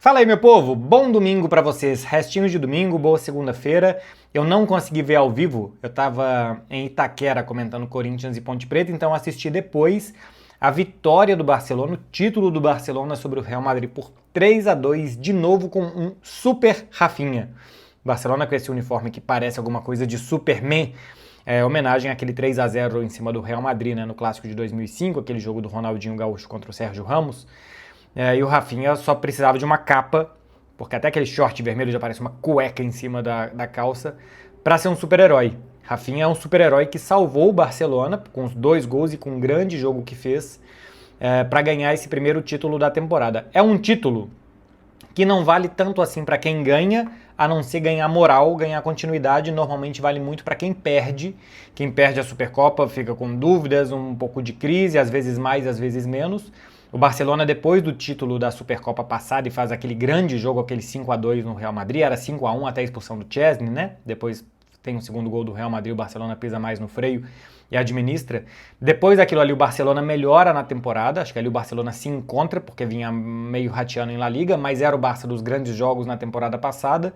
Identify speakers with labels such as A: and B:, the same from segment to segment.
A: Fala aí, meu povo! Bom domingo pra vocês. Restinho de domingo, boa segunda-feira. Eu não consegui ver ao vivo, eu tava em Itaquera comentando Corinthians e Ponte Preta, então assisti depois a vitória do Barcelona, o título do Barcelona sobre o Real Madrid por 3-2, de novo com um super Rafinha. Barcelona com esse uniforme que parece alguma coisa de Superman, homenagem àquele 3-0 em cima do Real Madrid, né, no Clássico de 2005, aquele jogo do Ronaldinho Gaúcho contra o Sérgio Ramos. E o Rafinha só precisava de uma capa, porque até aquele short vermelho já parece uma cueca em cima da calça, para ser um super-herói. Rafinha é um super-herói que salvou o Barcelona com os 2 gols e com um grande jogo que fez para ganhar esse primeiro título da temporada. É um título que não vale tanto assim para quem ganha, a não ser ganhar moral, ganhar continuidade, normalmente vale muito para quem perde. Quem perde a Supercopa fica com dúvidas, um pouco de crise, às vezes mais, às vezes menos. O Barcelona, depois do título da Supercopa passada e faz aquele grande jogo, aquele 5-2 no Real Madrid, era 5-1 até a expulsão do Chesney, né? Depois tem o segundo gol do Real Madrid, o Barcelona pisa mais no freio e administra. Depois daquilo ali, o Barcelona melhora na temporada, acho que ali o Barcelona se encontra, porque vinha meio rateando em La Liga, mas era o Barça dos grandes jogos na temporada passada.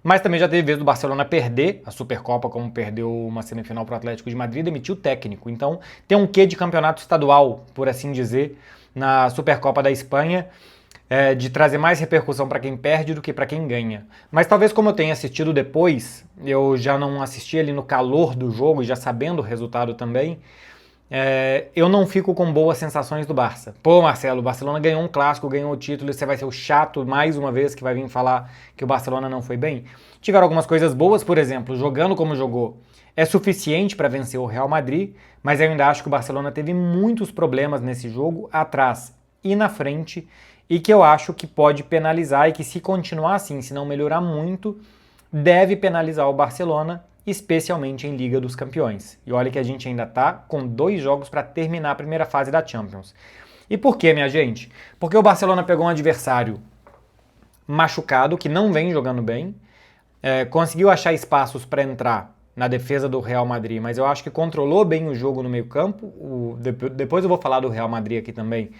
A: Mas também já teve vez do Barcelona perder a Supercopa, como perdeu uma semifinal para o Atlético de Madrid, demitiu o técnico. Então tem um quê de campeonato estadual, por assim dizer, na Supercopa da Espanha, de trazer mais repercussão para quem perde do que para quem ganha. Mas talvez como eu tenha assistido depois, eu já não assisti ali no calor do jogo e já sabendo o resultado também, eu não fico com boas sensações do Barça. Pô, Marcelo, o Barcelona ganhou um clássico, ganhou o título, e você vai ser o chato mais uma vez que vai vir falar que o Barcelona não foi bem? Tiveram algumas coisas boas, por exemplo, jogando como jogou, é suficiente para vencer o Real Madrid, mas eu ainda acho que o Barcelona teve muitos problemas nesse jogo, atrás e na frente, e que eu acho que pode penalizar e que se continuar assim, se não melhorar muito, deve penalizar o Barcelona, especialmente em Liga dos Campeões. E olha que a gente ainda está com 2 jogos para terminar a primeira fase da Champions. E por quê, minha gente? Porque o Barcelona pegou um adversário machucado, que não vem jogando bem, conseguiu achar espaços para entrar na defesa do Real Madrid, mas eu acho que controlou bem o jogo no meio-campo. Depois eu vou falar do Real Madrid aqui também,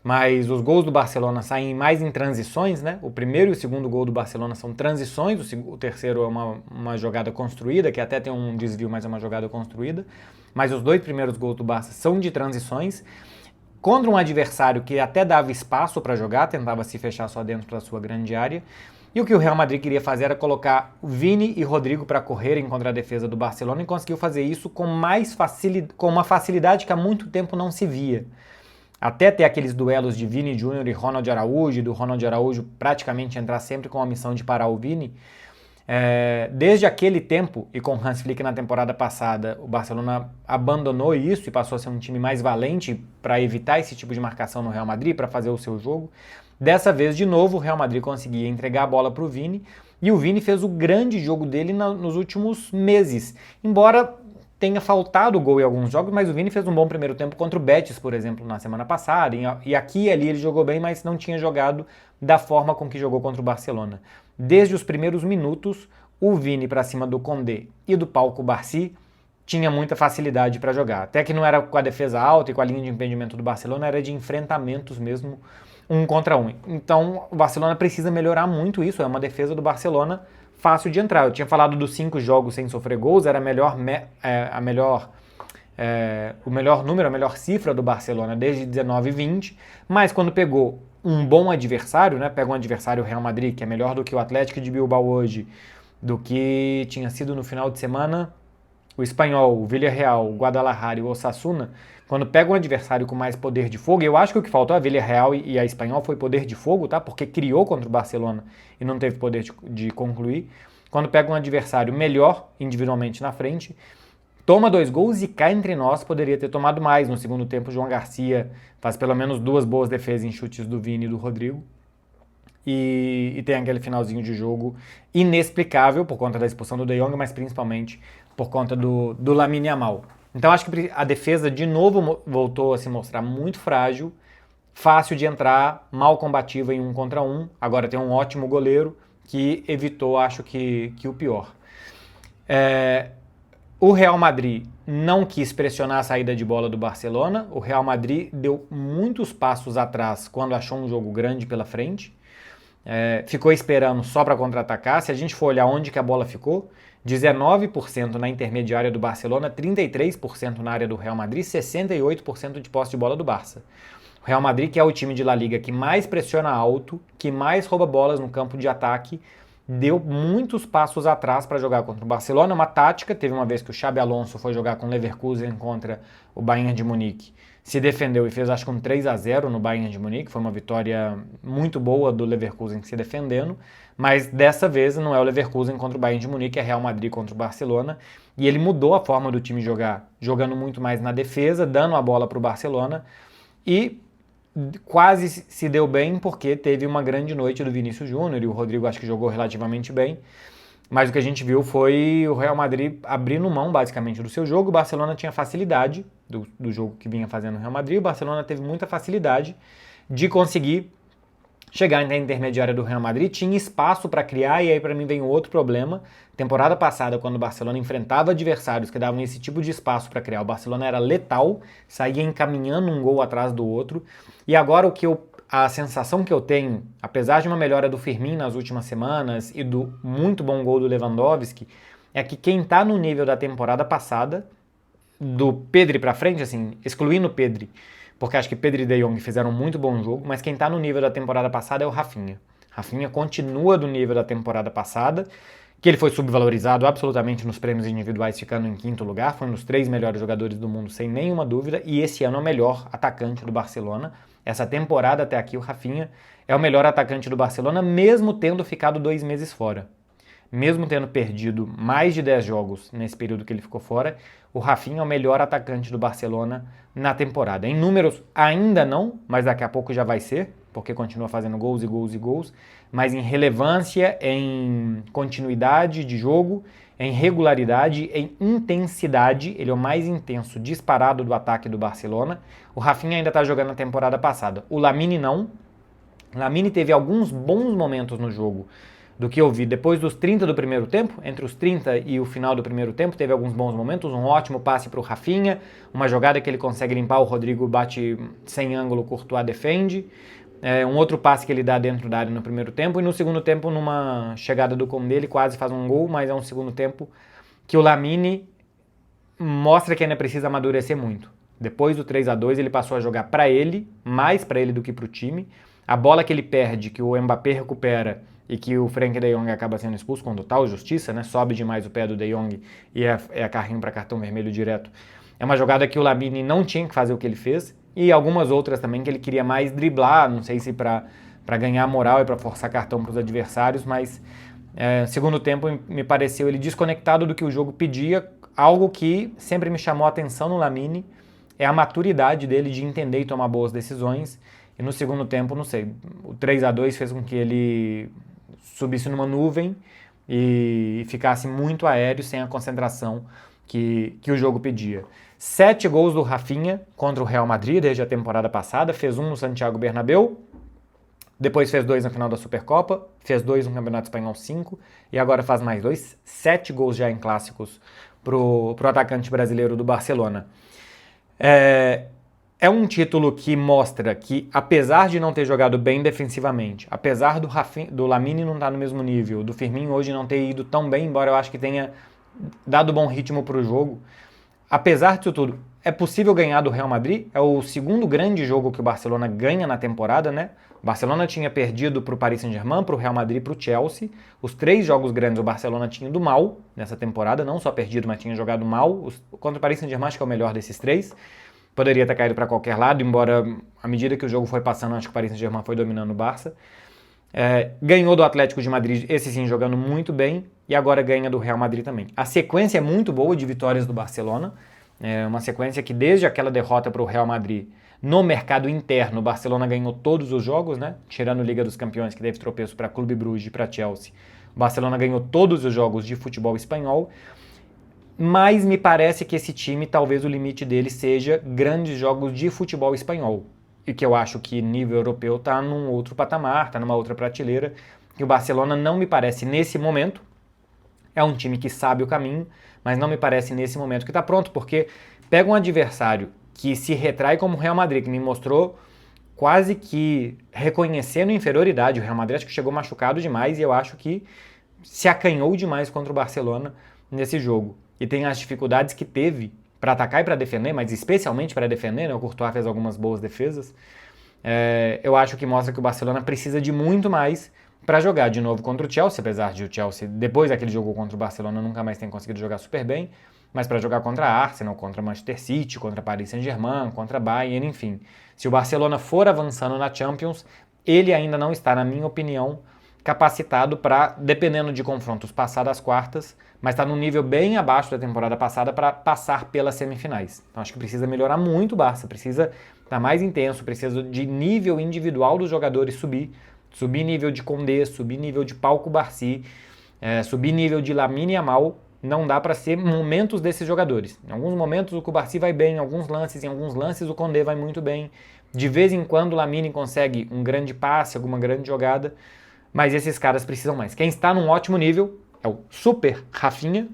A: mas os gols do Barcelona saem mais em transições, né? O primeiro e o segundo gol do Barcelona são transições, o terceiro é uma jogada construída, que até tem um desvio, mas é uma jogada construída. Mas os 2 primeiros gols do Barça são de transições, contra um adversário que até dava espaço para jogar, tentava se fechar só dentro da sua grande área. E o que o Real Madrid queria fazer era colocar Vini e Rodrigo para correrem contra a defesa do Barcelona e conseguiu fazer isso com uma facilidade que há muito tempo não se via. Até ter aqueles duelos de Vini Júnior e Ronald Araújo, e do Ronald Araújo praticamente entrar sempre com a missão de parar o Vini. Desde aquele tempo, e com o Hans Flick na temporada passada, o Barcelona abandonou isso e passou a ser um time mais valente para evitar esse tipo de marcação no Real Madrid, para fazer o seu jogo. Dessa vez, de novo, o Real Madrid conseguia entregar a bola para o Vini, e o Vini fez o grande jogo dele nos últimos meses. Embora tenha faltado gol em alguns jogos, mas o Vini fez um bom primeiro tempo contra o Betis, por exemplo, na semana passada, e aqui e ali ele jogou bem, mas não tinha jogado da forma com que jogou contra o Barcelona. Desde os primeiros minutos, o Vini para cima do Condé e do Pau Cubarsí tinha muita facilidade para jogar. Até que não era com a defesa alta e com a linha de impedimento do Barcelona, era de enfrentamentos mesmo, 1 contra 1. Então o Barcelona precisa melhorar muito isso, é uma defesa do Barcelona fácil de entrar. Eu tinha falado dos 5 jogos sem sofrer gols, era o melhor número, a melhor cifra do Barcelona desde 19 e 20, mas quando pegou um bom adversário, né, pega um adversário Real Madrid, que é melhor do que o Atlético de Bilbao hoje, do que tinha sido no final de semana o Espanhol, o Villarreal, o Guadalajara e o Osasuna, quando pega um adversário com mais poder de fogo, eu acho que o que faltou a Villarreal e a Espanhol foi poder de fogo, tá? Porque criou contra o Barcelona e não teve poder de concluir. Quando pega um adversário melhor individualmente na frente, toma 2 gols e cá entre nós poderia ter tomado mais. No segundo tempo, o João Garcia faz pelo menos 2 boas defesas em chutes do Vini e do Rodrigo. E tem aquele finalzinho de jogo inexplicável por conta da expulsão do De Jong, mas principalmente por conta do Lamine Yamal. Então acho que a defesa de novo voltou a se mostrar muito frágil, fácil de entrar, mal combativa em 1 contra 1. Agora tem um ótimo goleiro que evitou, acho que o pior. O Real Madrid não quis pressionar a saída de bola do Barcelona. O Real Madrid deu muitos passos atrás quando achou um jogo grande pela frente. ficou esperando só para contra-atacar. Se a gente for olhar onde que a bola ficou, 19% na intermediária do Barcelona, 33% na área do Real Madrid, 68% de posse de bola do Barça. O Real Madrid, que é o time de La Liga que mais pressiona alto, que mais rouba bolas no campo de ataque, deu muitos passos atrás para jogar contra o Barcelona. Uma tática, teve uma vez que o Xabi Alonso foi jogar com o Leverkusen contra o Bayern de Munique, se defendeu e fez acho que um 3-0 no Bayern de Munique, foi uma vitória muito boa do Leverkusen se defendendo, mas dessa vez não é o Leverkusen contra o Bayern de Munique, é Real Madrid contra o Barcelona, e ele mudou a forma do time jogar, jogando muito mais na defesa, dando a bola para o Barcelona, e quase se deu bem porque teve uma grande noite do Vinícius Júnior, e o Rodrigo acho que jogou relativamente bem, mas o que a gente viu foi o Real Madrid abrindo mão basicamente do seu jogo. O Barcelona tinha facilidade do jogo que vinha fazendo o Real Madrid. O Barcelona teve muita facilidade de conseguir chegar na intermediária do Real Madrid. Tinha espaço para criar e aí para mim vem outro problema. Temporada passada, quando o Barcelona enfrentava adversários que davam esse tipo de espaço para criar, o Barcelona era letal, saía encaminhando um gol atrás do outro. E agora a sensação que eu tenho, apesar de uma melhora do Firmino nas últimas semanas e do muito bom gol do Lewandowski, é que quem está no nível da temporada passada, do Pedri para frente, assim, excluindo o Pedri, porque acho que Pedri e De Jong fizeram um muito bom jogo, mas quem está no nível da temporada passada é o Rafinha. Rafinha continua do nível da temporada passada, que ele foi subvalorizado absolutamente nos prêmios individuais, ficando em quinto lugar, foi um dos 3 melhores jogadores do mundo, sem nenhuma dúvida, e esse ano é o melhor atacante do Barcelona. Essa temporada até aqui, o Rafinha é o melhor atacante do Barcelona, mesmo tendo ficado 2 meses fora. Mesmo tendo perdido mais de 10 jogos nesse período que ele ficou fora, o Rafinha é o melhor atacante do Barcelona na temporada. Em números ainda não, mas daqui a pouco já vai ser, porque continua fazendo gols e gols e gols, mas em relevância, em continuidade de jogo, em regularidade, em intensidade, ele é o mais intenso disparado do ataque do Barcelona. O Rafinha ainda está jogando na temporada passada. O Lamine não. O Lamine teve alguns bons momentos no jogo, do que eu vi depois dos 30 do primeiro tempo, entre os 30 e o final do primeiro tempo, teve alguns bons momentos, um ótimo passe para o Rafinha, uma jogada que ele consegue limpar, o Rodrigo bate sem ângulo, o Courtois defende, um outro passe que ele dá dentro da área no primeiro tempo, e no segundo tempo, numa chegada do Koundé, ele quase faz um gol, mas é um segundo tempo que o Lamine mostra que ainda precisa amadurecer muito. Depois do 3-2 ele passou a jogar para ele, mais para ele do que para o time. A bola que ele perde, que o Mbappé recupera e que o Frenkie de Jong acaba sendo expulso com total justiça, né? Sobe demais o pé do De Jong e é carrinho para cartão vermelho direto. É uma jogada que o Lamine não tinha que fazer o que ele fez, e algumas outras também que ele queria mais driblar, não sei se para ganhar moral e para forçar cartão para os adversários, mas segundo tempo me pareceu ele desconectado do que o jogo pedia. Algo que sempre me chamou a atenção no Lamine é a maturidade dele de entender e tomar boas decisões. E no segundo tempo, não sei, o 3-2 fez com que ele subisse numa nuvem e ficasse muito aéreo, sem a concentração que o jogo pedia. 7 gols do Rafinha contra o Real Madrid desde a temporada passada, fez um no Santiago Bernabéu, depois fez 2 na final da Supercopa, fez 2 no Campeonato Espanhol 5, e agora faz mais 2, 7 gols já em clássicos pro atacante brasileiro do Barcelona. É um título que mostra que, apesar de não ter jogado bem defensivamente, apesar do Lamine não estar no mesmo nível, do Firmino hoje não ter ido tão bem, embora eu acho que tenha dado bom ritmo para o jogo, apesar disso tudo, é possível ganhar do Real Madrid. É o segundo grande jogo que o Barcelona ganha na temporada, né? O Barcelona tinha perdido para o Paris Saint-Germain, para o Real Madrid e para o Chelsea. Os 3 jogos grandes o Barcelona tinha ido mal nessa temporada, não só perdido, mas tinha jogado mal. Contra o Paris Saint-Germain acho que é o melhor desses 3. Poderia ter caído para qualquer lado, embora à medida que o jogo foi passando, acho que o Paris Saint-Germain foi dominando o Barça. Ganhou do Atlético de Madrid, esse sim jogando muito bem, e agora ganha do Real Madrid também. A sequência é muito boa de vitórias do Barcelona, uma sequência que desde aquela derrota para o Real Madrid, no mercado interno, o Barcelona ganhou todos os jogos, né? Tirando a Liga dos Campeões, que teve tropeço para Clube Brugge e para Chelsea. O Barcelona ganhou todos os jogos de futebol espanhol, mas me parece que esse time, talvez o limite dele seja grandes jogos de futebol espanhol. E que eu acho que nível europeu está num outro patamar, está numa outra prateleira, que o Barcelona não me parece nesse momento. É um time que sabe o caminho, mas não me parece nesse momento que está pronto, porque pega um adversário que se retrai como o Real Madrid, que me mostrou quase que reconhecendo inferioridade. O Real Madrid acho que chegou machucado demais e eu acho que se acanhou demais contra o Barcelona nesse jogo. E tem as dificuldades que teve para atacar e para defender, mas especialmente para defender, né? O Courtois fez algumas boas defesas. Eu acho que mostra que o Barcelona precisa de muito mais para jogar de novo contra o Chelsea, apesar de o Chelsea, depois daquele jogo contra o Barcelona, nunca mais tem conseguido jogar super bem, mas para jogar contra a Arsenal, contra Manchester City, contra Paris Saint-Germain, contra Bayern, enfim. Se o Barcelona for avançando na Champions, ele ainda não está, na minha opinião, capacitado para, dependendo de confrontos, passar das quartas, mas está num nível bem abaixo da temporada passada para passar pelas semifinais. Então acho que precisa melhorar muito o Barça, precisa estar mais intenso, precisa de nível individual dos jogadores subir nível de Koundé, subir nível de Pau Cubarsí, subir nível de Lamine Yamal. Não dá para ser momentos desses jogadores. Em alguns momentos o Cubarsí vai bem, em alguns lances o Koundé vai muito bem. De vez em quando o Lamine consegue um grande passe, alguma grande jogada, mas esses caras precisam mais. Quem está num ótimo nível é o super Rafinha,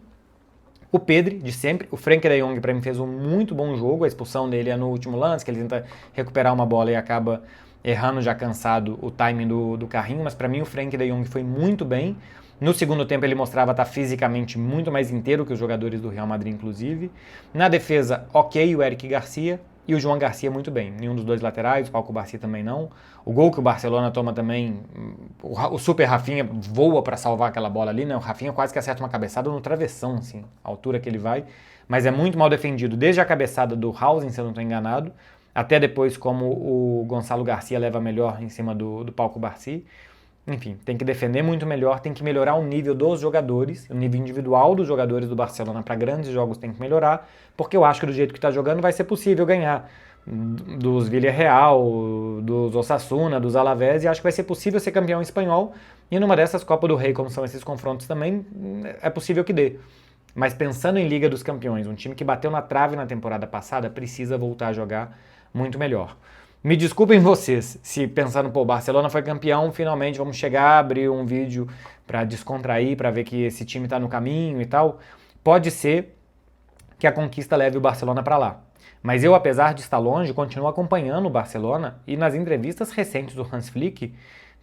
A: o Pedri, de sempre. O Frenkie de Jong, para mim, fez um muito bom jogo. A expulsão dele é no último lance, que ele tenta recuperar uma bola e acaba errando, já cansado, o timing do carrinho. Mas para mim o Frenkie de Jong foi muito bem. No segundo tempo ele mostrava estar fisicamente muito mais inteiro que os jogadores do Real Madrid, inclusive. Na defesa, ok, o Eric Garcia. E o João Garcia muito bem. Nenhum dos dois laterais, o Pau Cubarsí também não. O gol que o Barcelona toma também, o super Rafinha voa para salvar aquela bola ali, né? O Rafinha quase que acerta uma cabeçada no travessão, assim, a altura que ele vai. Mas é muito mal defendido, desde a cabeçada do Hausen, se eu não estou enganado, até depois como o Gonçalo Garcia leva melhor em cima do Pau Cubarsí. Enfim, tem que defender muito melhor, tem que melhorar o nível dos jogadores, o nível individual dos jogadores do Barcelona para grandes jogos tem que melhorar, porque eu acho que do jeito que está jogando vai ser possível ganhar dos Villarreal, dos Osasuna, dos Alavés, e acho que vai ser possível ser campeão espanhol, e numa dessas Copa do Rei, como são esses confrontos também, é possível que dê. Mas pensando em Liga dos Campeões, um time que bateu na trave na temporada passada precisa voltar a jogar muito melhor. Me desculpem vocês, se pensando, pô, o Barcelona foi campeão, finalmente vamos chegar, abrir um vídeo para descontrair, para ver que esse time está no caminho e tal. Pode ser que a conquista leve o Barcelona para lá. Mas eu, apesar de estar longe, continuo acompanhando o Barcelona e nas entrevistas recentes do Hans Flick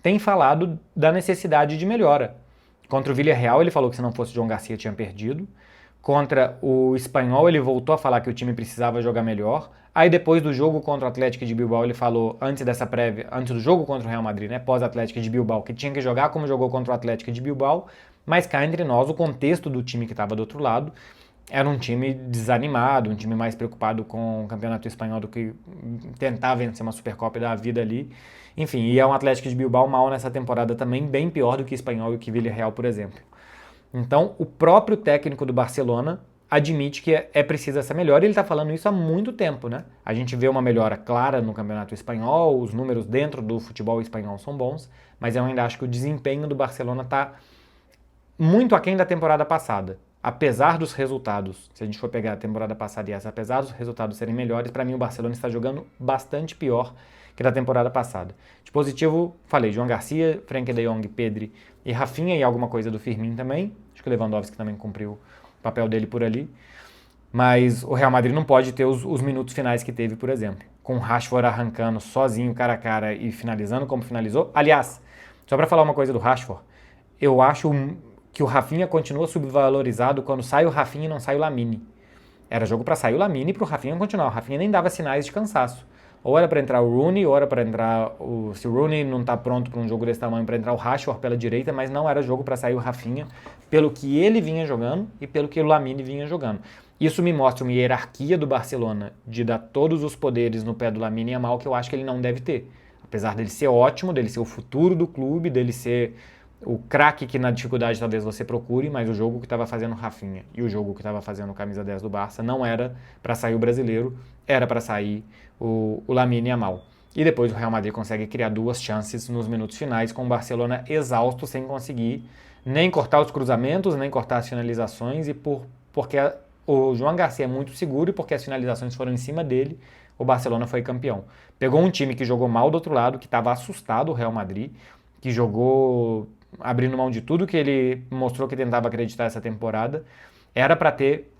A: tem falado da necessidade de melhora. Contra o Villarreal ele falou que se não fosse o João Garcia tinha perdido. Contra o Espanhol ele voltou a falar que o time precisava jogar melhor. Aí depois do jogo contra o Atlético de Bilbao ele falou, antes dessa prévia, antes do jogo contra o Real Madrid, né, pós-Atlético de Bilbao, que tinha que jogar como jogou contra o Atlético de Bilbao, mas cá entre nós o contexto do time que estava do outro lado era um time desanimado, um time mais preocupado com o Campeonato Espanhol do que tentar vencer uma Supercopa da vida ali. Enfim, e é um Atlético de Bilbao mal nessa temporada também, bem pior do que Espanhol e que Villarreal, por exemplo. Então, o próprio técnico do Barcelona admite que é preciso essa melhora e ele está falando isso há muito tempo, né? A gente vê uma melhora clara no Campeonato Espanhol, os números dentro do futebol espanhol são bons, mas eu ainda acho que o desempenho do Barcelona está muito aquém da temporada passada. Apesar dos resultados, se a gente for pegar a temporada passada e essa, apesar dos resultados serem melhores, para mim o Barcelona está jogando bastante pior que da temporada passada. De positivo, falei, João Garcia, Frenkie de Jong, Pedri e Rafinha e alguma coisa do Firmino também. Acho que o Lewandowski também cumpriu o papel dele por ali. Mas o Real Madrid não pode ter os minutos finais que teve, por exemplo. Com o Rashford arrancando sozinho, cara a cara e finalizando como finalizou. Aliás, só para falar uma coisa do Rashford, eu acho que o Rafinha continua subvalorizado quando sai o Rafinha e não sai o Lamine. Era jogo para sair o Lamine e para o Rafinha continuar. O Rafinha nem dava sinais de cansaço. Ou era para entrar o Rooney, ou era para entrar se o Rooney não está pronto para um jogo desse tamanho, para entrar o Rashford pela direita, mas não era jogo para sair o Rafinha, pelo que ele vinha jogando e pelo que o Lamine vinha jogando. Isso me mostra uma hierarquia do Barcelona de dar todos os poderes no pé do Lamine Yamal que eu acho que ele não deve ter. Apesar dele ser ótimo, dele ser o futuro do clube, dele ser o craque que na dificuldade talvez você procure, mas o jogo que estava fazendo o Rafinha e o jogo que estava fazendo o camisa 10 do Barça não era para sair o brasileiro, era para sair o Lamine Yamal. E depois o Real Madrid consegue criar duas chances nos minutos finais com o Barcelona exausto, sem conseguir nem cortar os cruzamentos, nem cortar as finalizações, e porque o João Garcia é muito seguro e porque as finalizações foram em cima dele, o Barcelona foi campeão. Pegou um time que jogou mal do outro lado, que estava assustado, o Real Madrid, que jogou abrindo mão de tudo que ele mostrou que tentava acreditar essa temporada. Era para ter,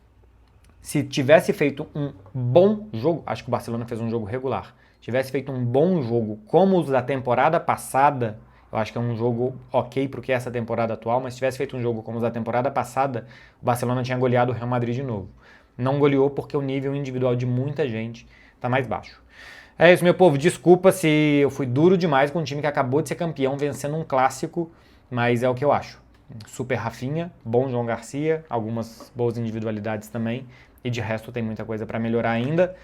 A: se tivesse feito um bom jogo, acho que o Barcelona fez um jogo regular. tivesse feito um bom jogo como os da temporada passada, eu acho que é um jogo ok pro que é essa temporada atual, mas se tivesse feito um jogo como os da temporada passada, o Barcelona tinha goleado o Real Madrid de novo. Não goleou porque o nível individual de muita gente tá mais baixo. É isso, meu povo. Desculpa se eu fui duro demais com um time que acabou de ser campeão vencendo um clássico, mas é o que eu acho. Super Rafinha, bom João Garcia, algumas boas individualidades também, e de resto tem muita coisa para melhorar ainda.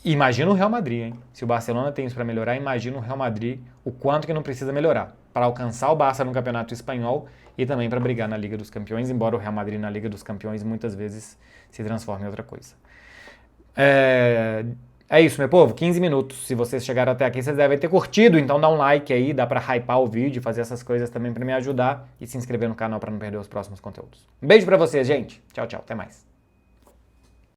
A: Imagina o Real Madrid, hein? Se o Barcelona tem isso para melhorar, imagina o Real Madrid o quanto que não precisa melhorar para alcançar o Barça no Campeonato Espanhol e também para brigar na Liga dos Campeões, embora o Real Madrid na Liga dos Campeões muitas vezes se transforme em outra coisa. É isso, meu povo, 15 minutos. Se vocês chegaram até aqui, vocês devem ter curtido, então dá um like aí, dá pra hypar o vídeo, fazer essas coisas também pra me ajudar e se inscrever no canal pra não perder os próximos conteúdos. Um beijo pra vocês, gente. Tchau, tchau. Até mais.